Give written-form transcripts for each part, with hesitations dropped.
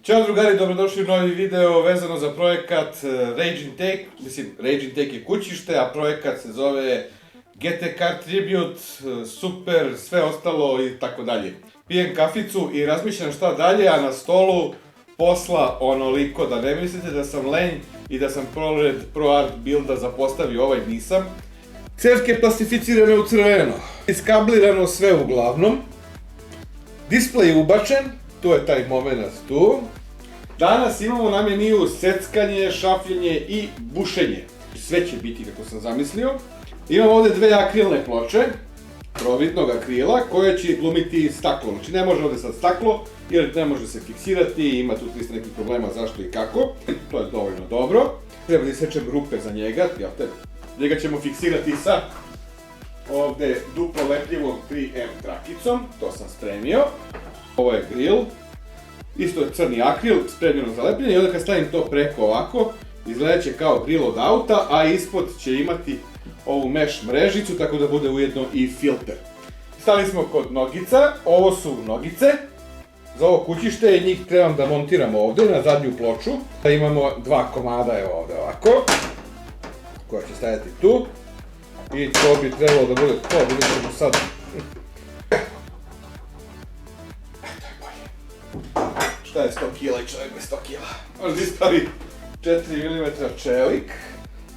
Ćao drugari, dobrodošli u novi video vezano za projekat Rage Intake. Rage Intake je kućište, a projekat se zove GT Car Tribute, super, sve ostalo i tako dalje. Pijem kaficu i razmišljam šta dalje, a na stolu posla onoliko da ne mislite da sam lenj i da sam pored ProArt builda zapostavio ovaj nisam. Cevke plastificirane u crveno, iskablirano sve uglavnom, display ubačen, tu je taj moment tu. Danas imamo na meniju seckanje, šafljenje i bušenje. Sve će biti kako sam zamislio. Imamo ovdje dve akrilne ploče, providnog akrila, koje će glumiti staklo. Znači ne može ovdje sad staklo, jer ne može se fiksirati, ima tu isto nekih problema zašto i kako. To je dovoljno dobro. Treba da isečem rupe za njega, njega ćemo fiksirati sa ovdje duplo lepljivom 3M trakicom, to sam spremio. Ovo je grill. Isto je crni akril, spremljeno za lepljenje i onda kad stavim to preko ovako, izgledat će kao grill od auta, a ispod će imati ovu mesh mrežicu, tako da bude ujedno i filter. Stali smo kod nogica, ovo su nogice. Za ovo kućište njih trebam da montiramo ovdje na zadnju ploču. Imamo dva komada, evo ovdje ovako, koja će stajati tu. I to bi trebalo da bude to, vidjet ćemo sad. Šta je 100 kila i čovjek bez 100 kila? Možda ispravi 4 mm čelik.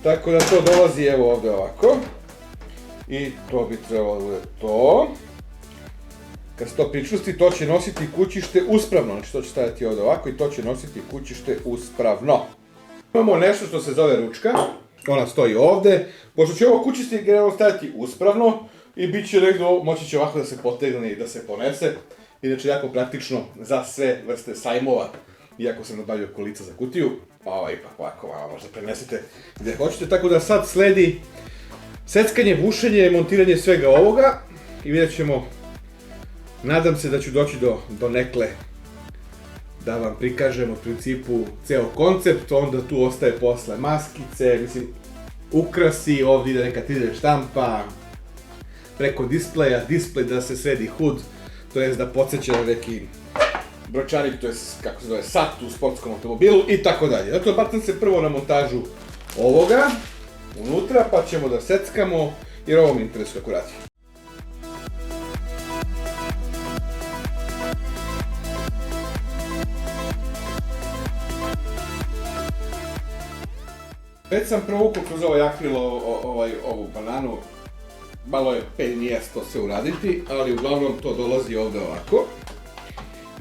Tako da to dolazi evo ovdje ovako. I to bi trebalo da bude to. Kad se to pričvrsti, to će nositi kućište uspravno. Znači to će staviti ovdje ovako i to će nositi kućište uspravno. Imamo nešto što se zove ručka. Ona stoji ovdje. Pošto će ovo kućište generalno staviti uspravno i bit će negdje, moći će ovako da se potegne i da se ponese. Inače, jako praktično za sve vrste sajmova, iako sam nabavio kolica za kutiju, pa ipak ovako malo možda prenesete gdje hoćete. Tako da sad sledi seckanje, bušenje i montiranje svega ovoga i vidjet ćemo, nadam se da ću doći do nekle da vam prikažem u principu ceo koncept, onda tu ostaje posle maskice, ukrasi, ovdje ide neka 3D štampa, preko displeja, display da se sredi HUD, to jest da podsjeća na neki bročarik, to jest kako se zove sat u sportskom automobilu i tako dalje. Dakle, bacam se prvo na montažu ovoga unutra, pa ćemo da seckamo, jer ovo mi interesuje kako radi. Već sam provukao kroz ovaj akril ovu bananu. Malo je pain in the ass to sve uraditi, ali uglavnom to dolazi ovdje ovako.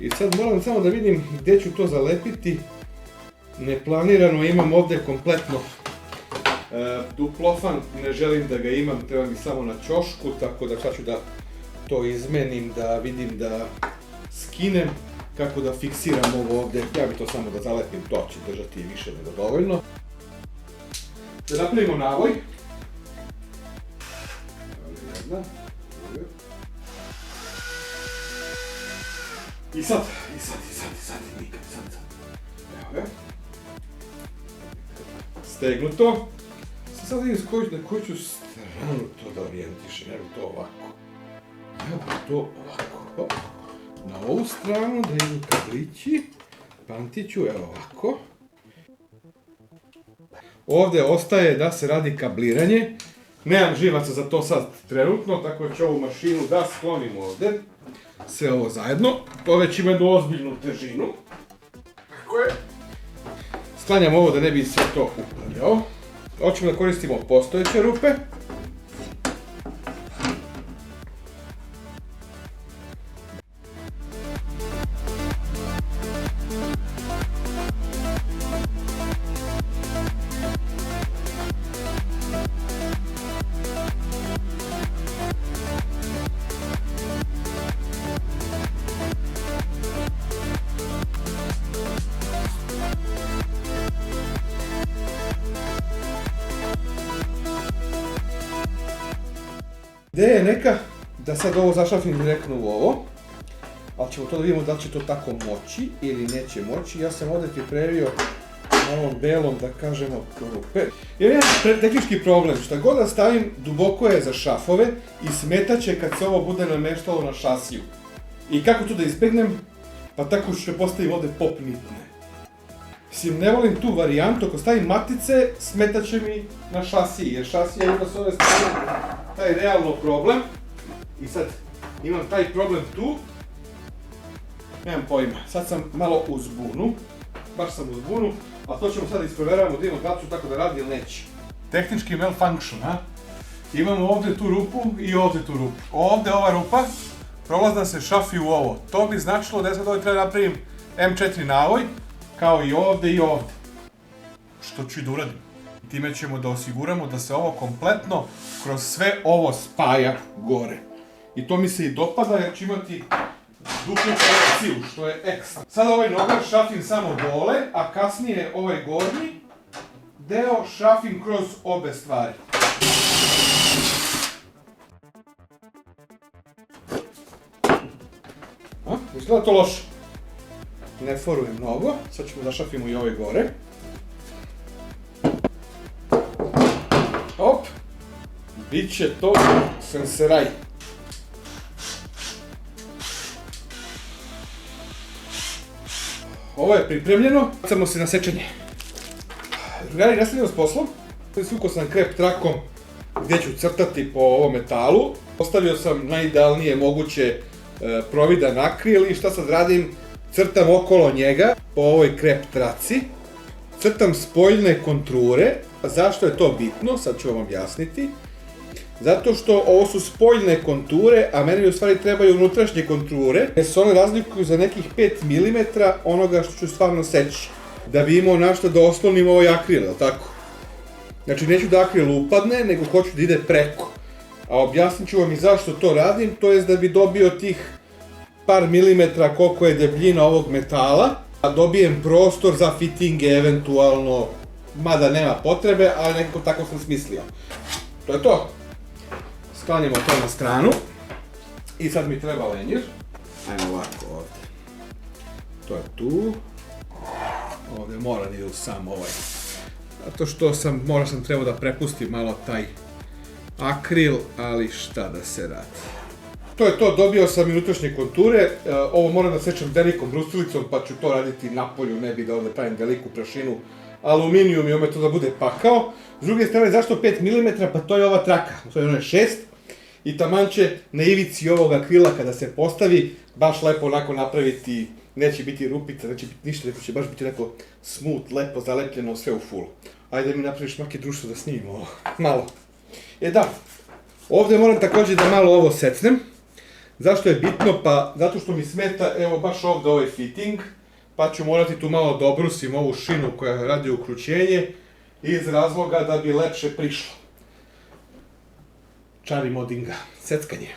I sad moram samo da vidim gdje ću to zalepiti. Neplanirano imam ovdje kompletno duplofan, ne želim da ga imam, treba mi samo na ćošku, tako da sad ću da to izmenim, da vidim da skinem kako da fiksiram ovo ovdje. Ja bi to samo da zalepim, to će držati više nego dovoljno. Da napravimo navoj. I sad, nikad, evo ga. Stegnuto. Sad vidim na koju ću stranu to da orijentišem, evo to ovako. Evo to ovako. Na ovu stranu da idu kablići. Pantit ću, evo ovako. Ovdje ostaje da se radi kabliranje. Nemam živaca za to sad trenutno, tako da ću ovu mašinu da sklonim ovdje. Sve ovo zajedno. To već ima jednu ozbiljnu težinu. Tako je. Sklanjam ovo da ne bi sve to upravljao. Hoćemo da koristimo postojeće rupe. Ideja je neka da sad ovo zašafim direktno u ovo, ali ćemo to da vidimo da li će to tako moći ili neće moći. Ja sam ovdje pripremio na ovom belom, da kažemo, rupe. Jer imam tehnički problem, šta god da stavim duboko je za šafove i smetaće kad se ovo bude nameštalo na šasiju. I kako to da izbegnem? Pa tako što postavim ovdje pop nitne. Mislim, ne volim tu varijantu, ako stavim matice, smetaće mi na šasiji, jer šasija ima s ove strane taj realno problem. I sad imam taj problem tu. Nemam pojma, sad sam malo u zbunu, baš sam u zbunu, a to ćemo sad isproveravamo da imamo dacu tako da radi ili neće. Tehnički malfunction, a? Imamo ovdje tu rupu i ovdje tu rupu. Ovdje ova rupa, prolazna se šafi u ovo. To bi značilo da ja sad ovdje treba napravim M4 navoj, kao i ovdje i ovdje. Što ću i da uradim. Time ćemo da osiguramo da se ovo kompletno kroz sve ovo spaja gore. I to mi se i dopada jer će imati duplu konekciju, što je ekstra. Sada ovaj nogar šafim samo dole, a kasnije ovaj gornji deo šafim kroz obe stvari. Izgleda to loše. Ne forujem mnogo, sad ćemo da šafimo i ove gore. Op! Biće to senseraj. Ovo je pripremljeno, crno se na sečenje. Drugari, nastavljamo s poslom. Svukao sam krep trakom gdje ću crtati po ovom metalu. Ostavio sam najidealnije moguće providan akril i šta sad radim? Crtam okolo njega po ovoj krep traci. Crtam spoljne konture. Zašto je to bitno? Sad ću vam objasniti. Zato što ovo su spoljne konture, a meni u stvari trebaju unutrašnje konture, jer se one razlikuju za nekih 5 mm onoga što ću stvarno seći. Da bi imao našta da oslonim ovaj akril, jel tako? Znači neću da akril upadne, nego hoću da ide preko. A objasnit ću vam i zašto to radim, to je da bi dobio tih par milimetra koliko je debljina ovog metala, a dobijem prostor za fittinge eventualno, mada nema potrebe, ali nekako tako sam smislio. To je to. Sklanjamo to na stranu. I sad mi treba lenjer. Ajmo ovako ovdje. To je tu. Ovdje mora da ide sam ovaj. Zato što morao sam trebao da prepustim malo taj akril, ali šta da se radi. To je to, dobio sam i unutrašnje konture. Ovo moram da sečem velikom brusilicom, pa ću to raditi napolju, ne bi da ovdje pravim veliku prašinu aluminijum i ome to da bude pakao. S druge strane, zašto 5 mm? Pa to je ova traka, to je ono 6. I taman će na ivici ovog akrila kada se postavi, baš lepo onako napraviti, neće biti rupica, neće biti ništa, nego će baš biti neko smooth, lepo zalepljeno, sve u fullu. Ajde mi napraviš make društvo da snimimo ovo, malo. Da, ovdje moram također da malo ovo secnem. Zašto je bitno? Pa zato što mi smeta, evo baš ovdje ovaj fitting, pa ću morati tu malo da obrusim ovu šinu koja radi ukrućenje, iz razloga da bi lepše prišlo. Čari modinga, seckanje.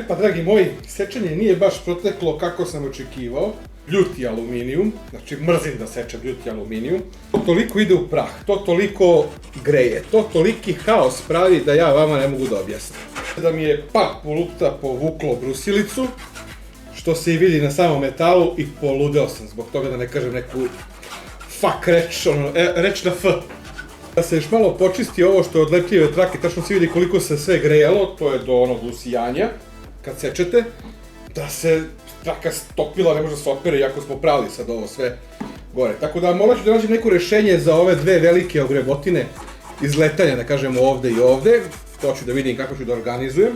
Pa dragi moji, sečenje nije baš proteklo kako sam očekivao. Ljuti aluminijum, znači mrzim da sečem ljuti aluminijum. To toliko ide u prah, to toliko greje, to toliki haos pravi da ja vama ne mogu da objasnim. Da mi je pak poluta povuklo brusilicu, što se i vidi na samom metalu, i poludeo sam zbog toga, da ne kažem neku fuck reč, reč na F. Da se još malo počisti ovo što je od lepljive trake, tačno se vidi koliko se sve grejalo, to je do onog usijanja, kad sečete, da se traka stopila, ne može da se opere, iako smo prali sad ovo sve gore. Tako da morat ću da nađem neko rešenje za ove dve velike ogrebotine izletanja, da kažemo ovde i ovde. To ću da vidim kako ću da organizujem.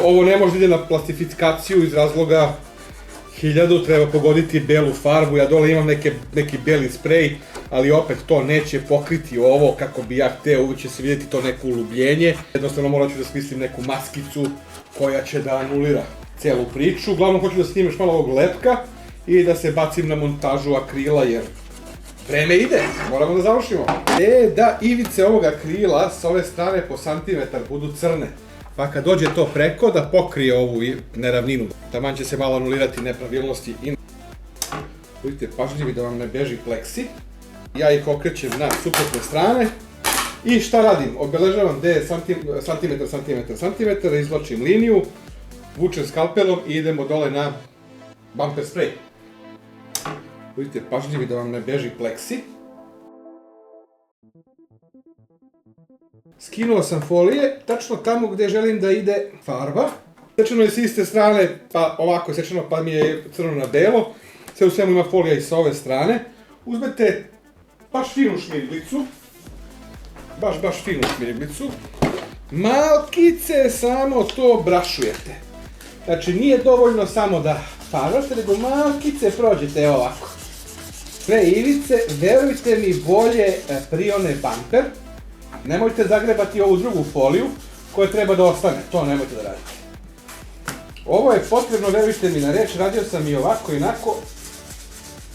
Ovo ne može da ide na plastifikaciju iz razloga 1000, treba pogoditi belu farbu, ja dole imam neki beli sprej, ali opet to neće pokriti ovo kako bi ja hteo, uvijek će se vidjeti to neko ulubljenje. Jednostavno morat ću da smislim neku maskicu koja će da anulira celu priču. Uglavnom hoću da snimim još malo ovog lepka i da se bacim na montažu akrila jer vreme ide, moramo da završimo. Da ivice ovog akrila s ove strane po santimetar budu crne. Pa kad dođe to preko da pokrije ovu neravninu. Taman će se malo anulirati nepravilnosti i... Budite pažljivi da vam ne beži pleksi. Ja ih okrećem na suprotne strane. I šta radim? Obeležavam gde je santimetar, izvlačim liniju, vučem skalpelom i idemo dole na bumper spray. Budite pažljivi da vam ne beži pleksi. Skinuo sam folije, tačno tamo gdje želim da ide farba. Sečeno je s iste strane, pa ovako je sečeno, pa mi je crno na belo. Sve u svemu ima folija i sa ove strane. Uzmete baš finu šmirglicu. Baš finu šmirglicu. Malkice samo to brašujete. Znači nije dovoljno samo da farbate, nego malkice prođete ovako. Sve ivice, verujte mi, bolje prione bamper. Nemojte zagrebati ovu drugu foliju koja treba da ostane, to nemojte da radite. Ovo je potrebno, verujte mi na reč, radio sam i ovako i onako.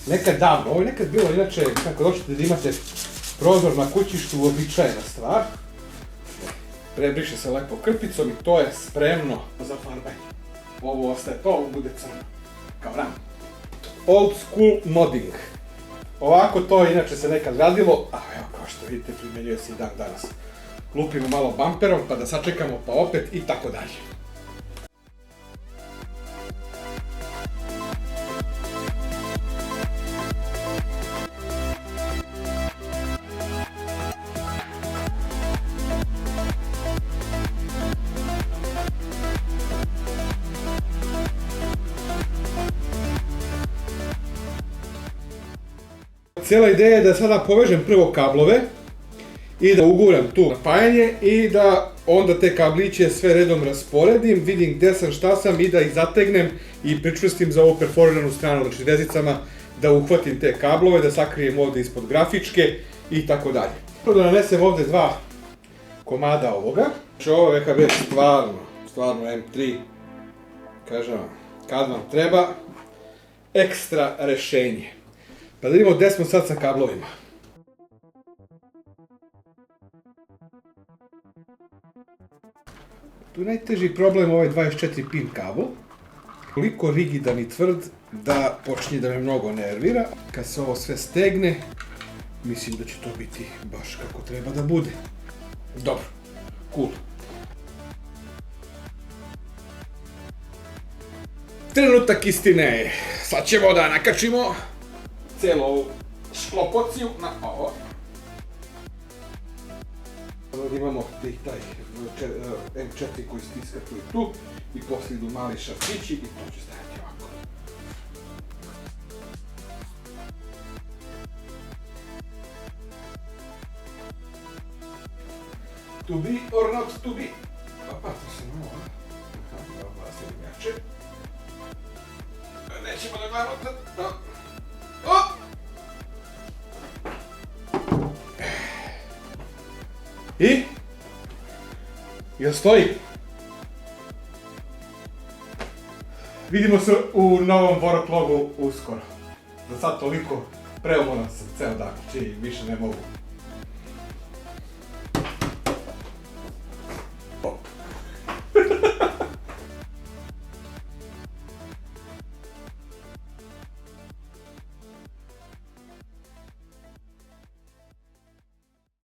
Nekad davno, ovo je nekad bilo inače, kako hoćete da imate prozor na kućištu, uobičajena stvar. Prebriše se lepo krpicom i to je spremno za farbanje. Ovo ostaje to, ovo bude crno. Kao ram. Old school modding. Ovako to inače se nekad radilo, a evo kao što vidite primjenjuje se i dan danas. Lupimo malo bamperom pa da sačekamo pa opet i tako dalje. Cijela ideja je da sada povežem prvo kablove i da uguram tu napajanje i da onda te kabliće sve redom rasporedim, vidim gdje sam, šta sam i da ih zategnem i pričvrstim za ovu perforiranu stranu, znači vezicama da uhvatim te kablove, da sakrijem ovdje ispod grafičke i tako dalje. Da nanesem ovdje dva komada ovoga. Znači ovo VHB je stvarno M3, kažem vam, kad vam treba ekstra rešenje. Pa da vidimo gdje smo sad sa kablovima. Tu je najteži problem ovaj 24 pin kabel. Koliko rigidan i tvrd da počinje da me mnogo nervira. Kad se ovo sve stegne, mislim da će to biti baš kako treba da bude. Dobro, cool. Trenutak istine. Sad ćemo da nakačimo cijelu ovu šklopociju na ovo. Ovdje imamo taj M4 koji stiska tu i tu i poslije idu mali šarčići i to će stajati ovako. To be or not to be. Pa to se malo. Evo vlastim jače. Nećemo da gledamo. I? Jel stoji? Vidimo se u novom Boroklogu uskoro. Za sad toliko, preumoran sam ceo dan, čiji više ne mogu.